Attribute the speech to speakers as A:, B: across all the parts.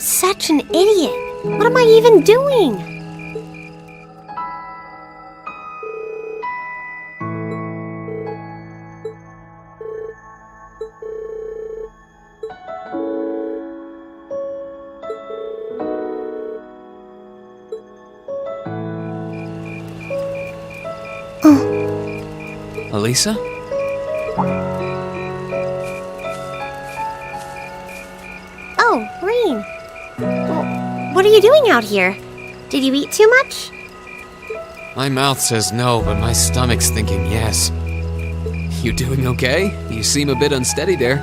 A: such an idiot. What am I even doing?
B: Alisa?
A: Oh, Rean. Well, what are you doing out here? Did you eat too much?
B: My mouth says no, but my stomach's thinking yes. You doing okay? You seem a bit unsteady there.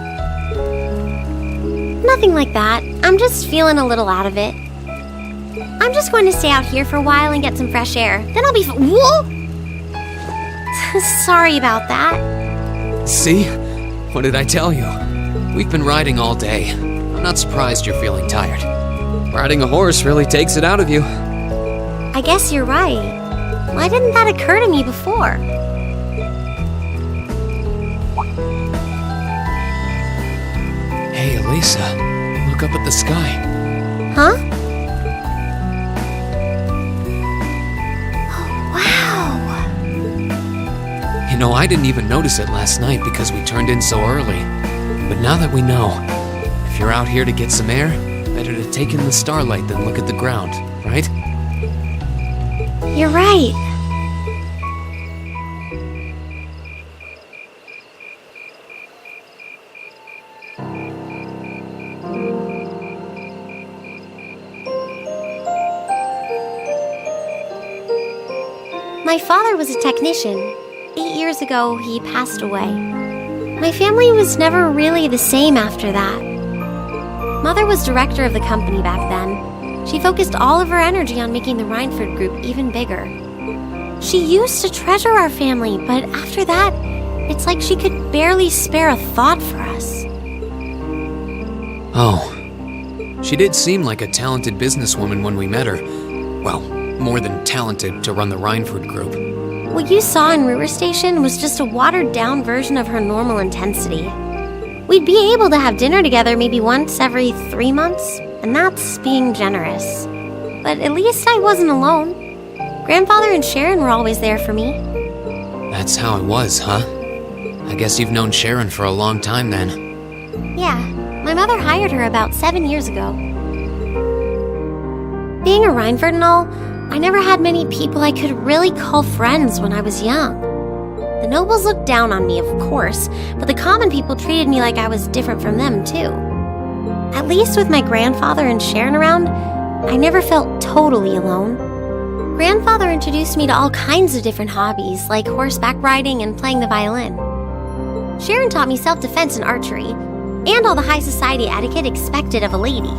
A: Nothing like that. I'm just feeling a little out of it. I'm just going to stay out here for a while and get some fresh air. Then I'll be Whoa! Sorry about that.
B: See? What did I tell you? We've been riding all day. I'm not surprised you're feeling tired. Riding a horse really takes it out of you.
A: I guess you're right. Why didn't that occur to me before?
B: Hey, Alisa, look up at the sky.
A: Huh? Oh, wow.
B: You know, I didn't even notice it last night because we turned in so early. But now that we know, if you're out here to get some air, better to take in the starlight than look at the ground, right?
A: You're right. My father was a technician. 8 years ago, he passed away. My family was never really the same after that. Mother was director of the company back then. She focused all of her energy on making the Rhineford Group even bigger. She used to treasure our family, but after that, it's like she could barely spare a thought for us.
B: Oh. She did seem like a talented businesswoman when we met her. Well, more than talented to run the Rhineford Group.
A: What you saw in River Station was just a watered-down version of her normal intensity. We'd be able to have dinner together maybe once every 3 months, and that's being generous. But at least I wasn't alone. Grandfather and Sharon were always there for me.
B: That's how it was, huh? I guess you've known Sharon for a long time then.
A: Yeah, my mother hired her about 7 years ago. Being a Rhineford and all, I never had many people I could really call friends when I was young. The nobles looked down on me, of course, but the common people treated me like I was different from them, too. At least with my grandfather and Sharon around, I never felt totally alone. Grandfather introduced me to all kinds of different hobbies, like horseback riding and playing the violin. Sharon taught me self-defense and archery, and all the high society etiquette expected of a lady.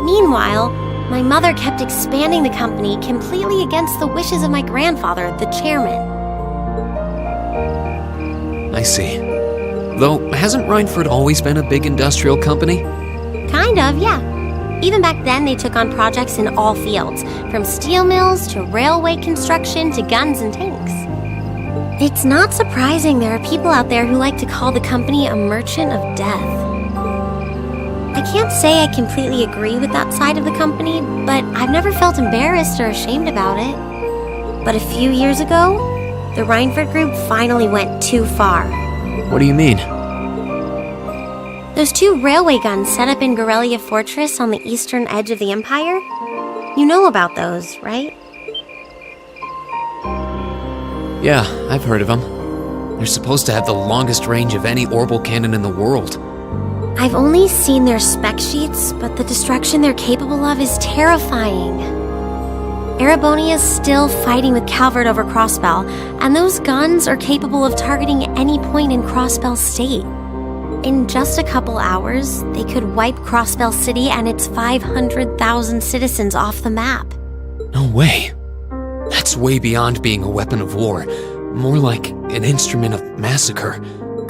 A: Meanwhile, my mother kept expanding the company completely against the wishes of my grandfather, the chairman.
B: I see. Though, hasn't Rhineford always been a big industrial company?
A: Kind of, yeah. Even back then, they took on projects in all fields, from steel mills to railway construction to guns and tanks. It's not surprising there are people out there who like to call the company a merchant of death. I can't say I completely agree with that side of the company, but I've never felt embarrassed or ashamed about it. But a few years ago, the Rhineford Group finally went too far.
B: What do you mean?
A: Those 2 railway guns set up in Garrelia Fortress on the eastern edge of the Empire? You know about those, right?
B: Yeah, I've heard of them. They're supposed to have the longest range of any orbital cannon in the world.
A: I've only seen their spec sheets, but the destruction they're capable of is terrifying. Erebonia's still fighting with Calvert over Crossbell, and those guns are capable of targeting any point in Crossbell State. In just a couple hours, they could wipe Crossbell City and its 500,000 citizens off the map.
B: No way. That's way beyond being a weapon of war. More like an instrument of massacre.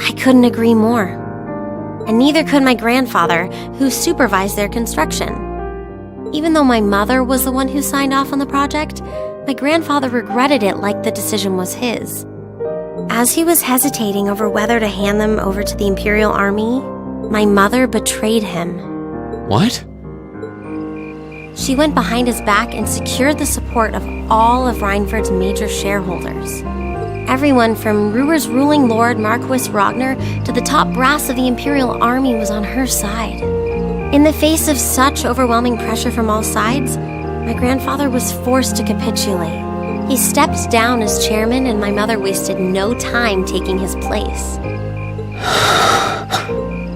A: I couldn't agree more. And neither could my grandfather, who supervised their construction. Even though my mother was the one who signed off on the project, my grandfather regretted it like the decision was his. As he was hesitating over whether to hand them over to the Imperial Army, my mother betrayed him.
B: What?
A: She went behind his back and secured the support of all of Reinford's major shareholders. Everyone from Ruhr's ruling lord Marquis Ragnar to the top brass of the Imperial Army was on her side. In the face of such overwhelming pressure from all sides, my grandfather was forced to capitulate. He stepped down as chairman, and my mother wasted no time taking his place.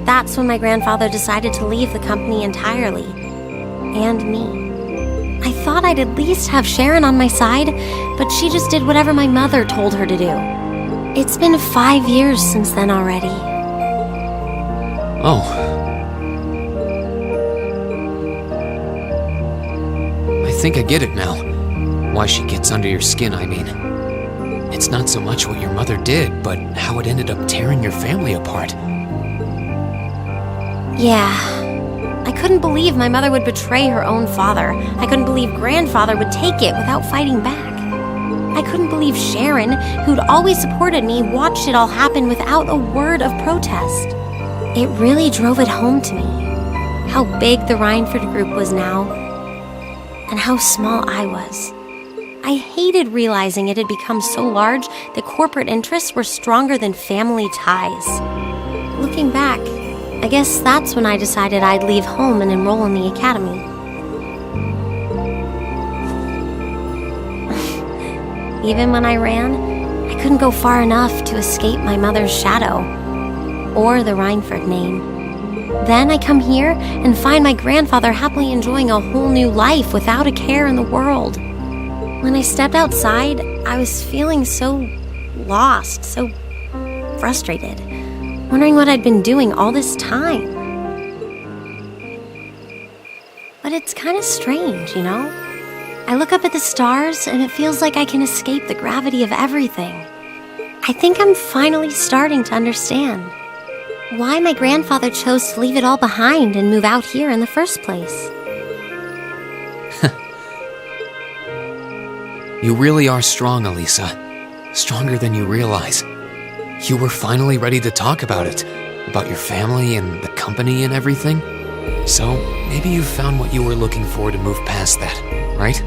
A: That's when my grandfather decided to leave the company entirely. And me. I thought I'd at least have Sharon on my side, but she just did whatever my mother told her to do. It's been 5 years since then already.
B: Oh. I think I get it now. Why she gets under your skin, I mean. It's not so much what your mother did, but how it ended up tearing your family apart.
A: Yeah. I couldn't believe my mother would betray her own father. I couldn't believe grandfather would take it without fighting back. I couldn't believe Sharon, who'd always supported me, watched it all happen without a word of protest. It really drove it home to me. How big the Reinford group was now, and how small I was. I hated realizing it had become so large that corporate interests were stronger than family ties. Looking back, I guess that's when I decided I'd leave home and enroll in the academy. Even when I ran, I couldn't go far enough to escape my mother's shadow, or the Reinford name. Then I come here and find my grandfather happily enjoying a whole new life without a care in the world. When I stepped outside, I was feeling so lost, so frustrated, wondering what I'd been doing all this time. But it's kind of strange, you know? I look up at the stars and it feels like I can escape the gravity of everything. I think I'm finally starting to understand why my grandfather chose to leave it all behind and move out here in the first place.
B: You really are strong, Alisa. Stronger than you realize. You were finally ready to talk about it, about your family and the company and everything. So maybe you found what you were looking for to move past that, right?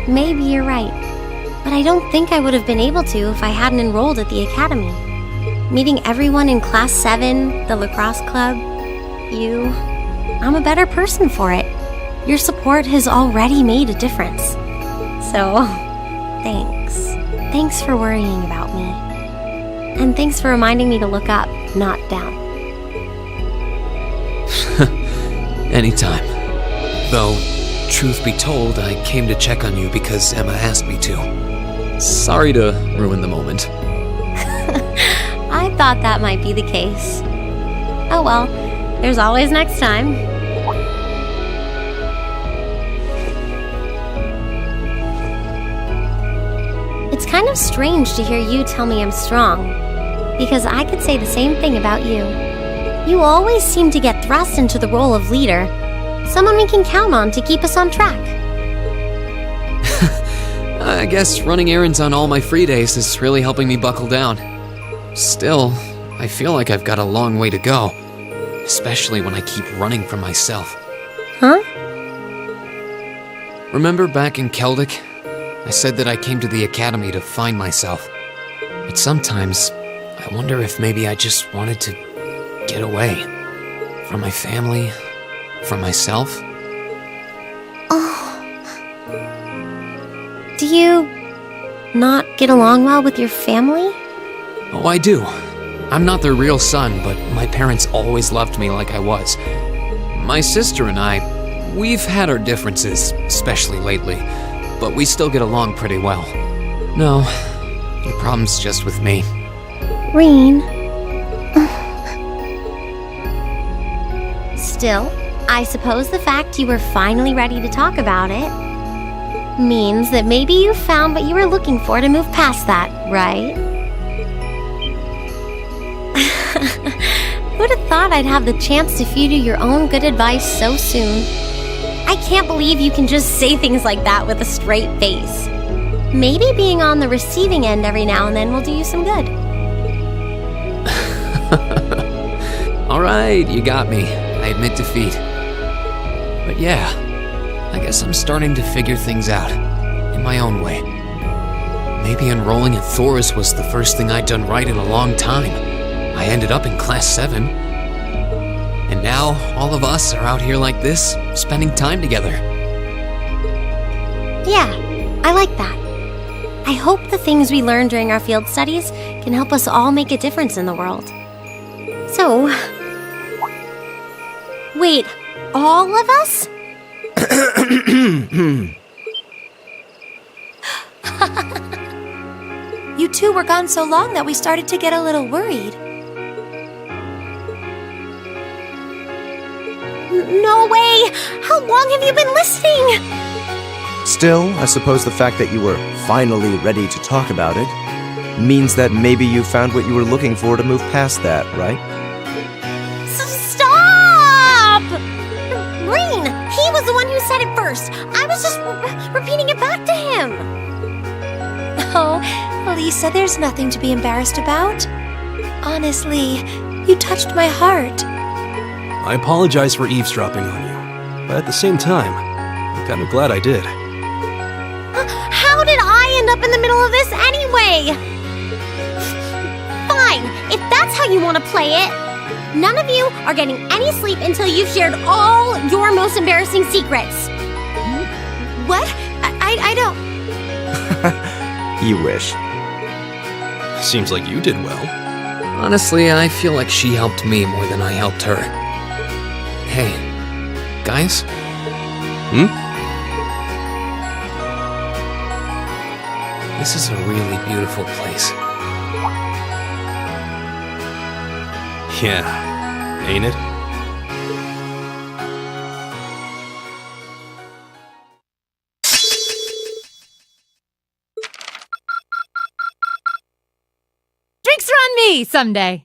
A: Maybe you're right. But I don't think I would have been able to if I hadn't enrolled at the academy. Meeting everyone in Class 7, the lacrosse club, you, I'm a better person for it. Your support has already made a difference. So, thanks. Thanks for worrying about me. And thanks for reminding me to look up, not down.
B: Anytime. Though, truth be told, I came to check on you because Emma asked me to. Sorry to ruin the moment.
A: I thought that might be the case. Oh well, there's always next time. It's kind of strange to hear you tell me I'm strong, because I could say the same thing about you. You always seem to get thrust into the role of leader, someone we can count on to keep us on track.
B: I guess running errands on all my free days is really helping me buckle down. Still, I feel like I've got a long way to go, especially when I keep running from myself.
A: Huh?
B: Remember back in Keldic? I said that I came to the academy to find myself. But sometimes, I wonder if maybe I just wanted to get away. From my family, from myself.
A: Do you not get along well with your family?
B: Oh, I do. I'm not their real son, but my parents always loved me like I was. My sister and I, we've had our differences, especially lately, but we still get along pretty well. No, the problem's just with me.
A: Rean. Still, I suppose the fact you were finally ready to talk about it means that maybe you found what you were looking for to move past that, right? Who'd have thought I'd have the chance to feed you your own good advice so soon? I can't believe you can just say things like that with a straight face. Maybe being on the receiving end every now and then will do you some good.
B: All right, you got me. I I admit defeat. But yeah, I guess I'm starting to figure things out, in my own way. Maybe enrolling at Thoris was the first thing I'd done right in a long time. I ended up in Class 7. And now, all of us are out here like this, spending time together.
A: Yeah, I like that. I hope the things we learned during our field studies can help us all make a difference in the world. So, wait, all of us?
C: You two were gone so long that we started to get a little worried.
A: No way! How long have you been listening?
D: Still, I suppose the fact that you were finally ready to talk about it means that maybe you found what you were looking for to move past that, right?
A: Stop! Rean, he was the one who said it first. I was just repeating it back to him.
C: Oh, Alisa, there's nothing to be embarrassed about. Honestly, you touched my heart.
E: I apologize for eavesdropping on you, but at the same time, I'm kind of glad I did.
A: How did I end up in the middle of this anyway? Fine, if that's how you want to play it. None of you are getting any sleep until you've shared all your most embarrassing secrets.
C: What? I don't...
D: You wish.
E: Seems like you did well.
B: Honestly, I feel like she helped me more than I helped her. Hey, guys? This is a really beautiful place.
E: Yeah, ain't it?
F: Drinks are on me someday.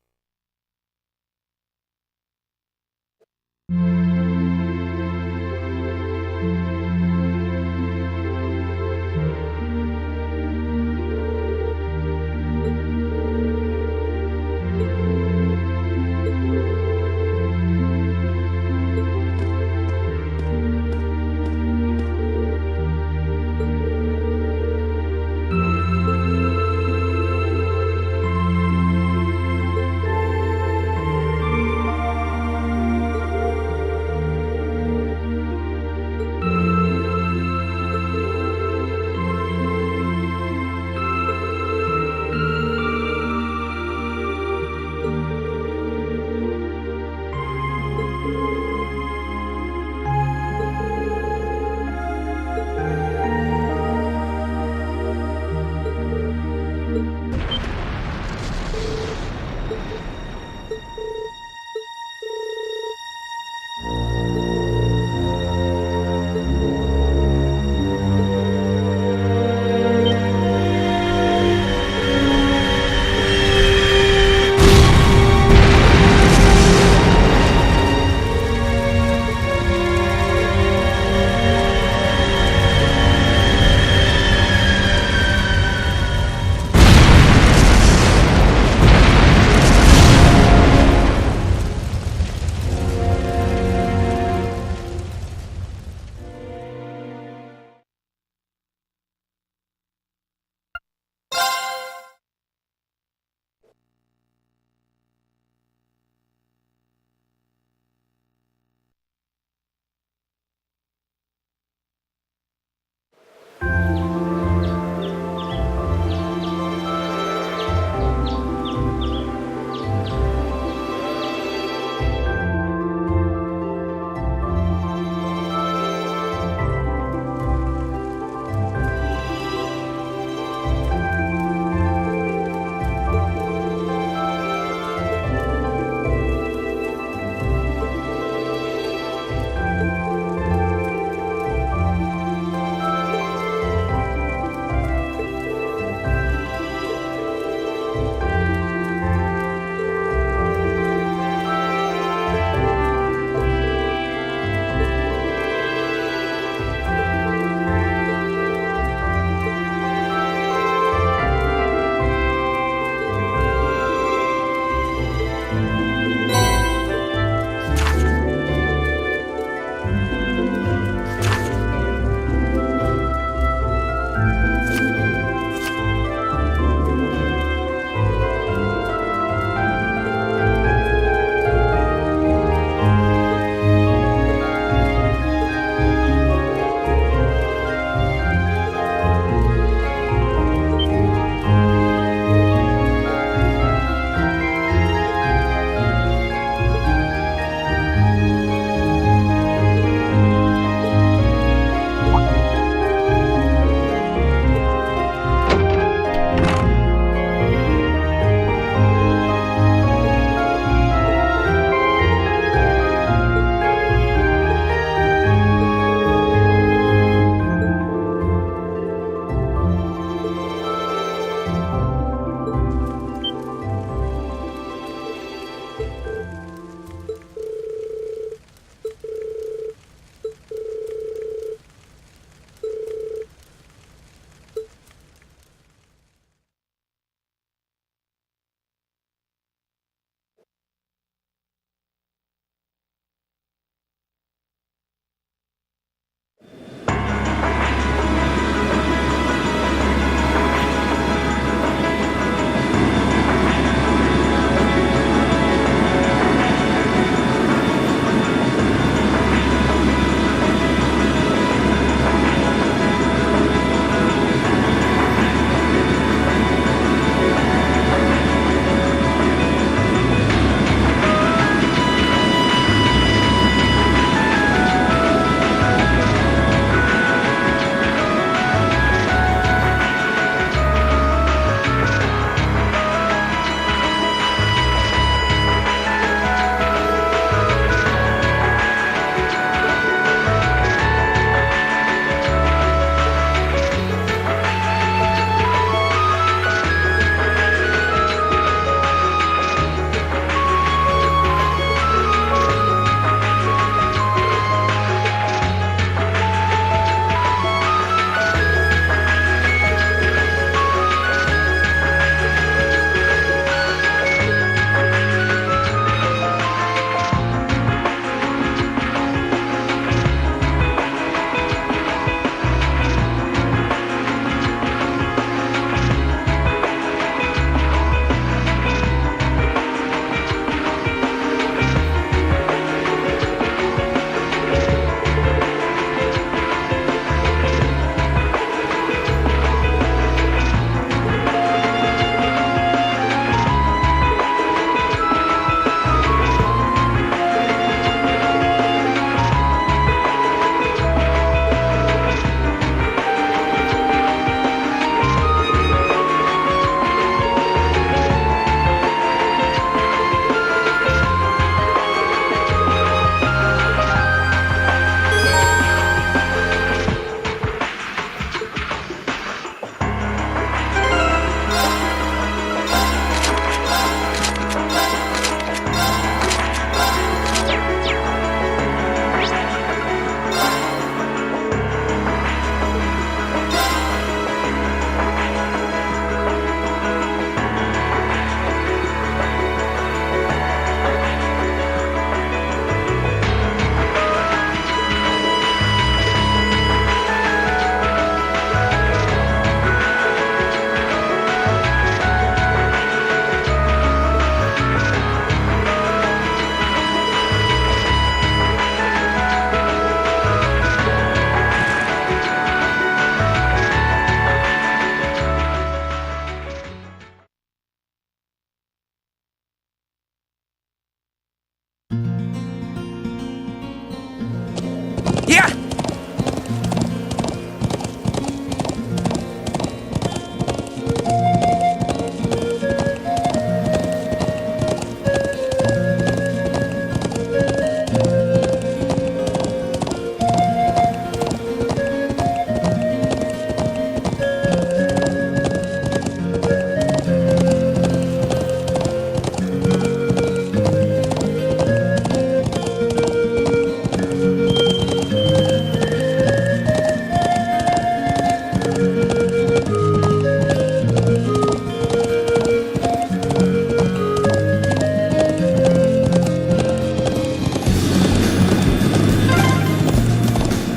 D: Yeah!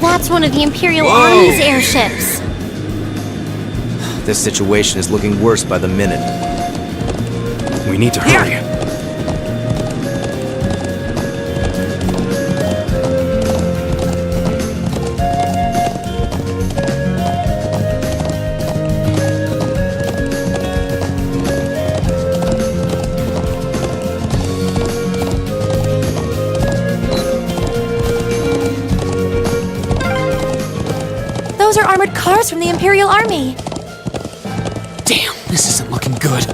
A: That's one of the Imperial Army's airships.
D: This situation is looking worse by the minute.
E: We need to hurry.
C: Those are armored cars from the Imperial Army.
B: Damn, this isn't looking good.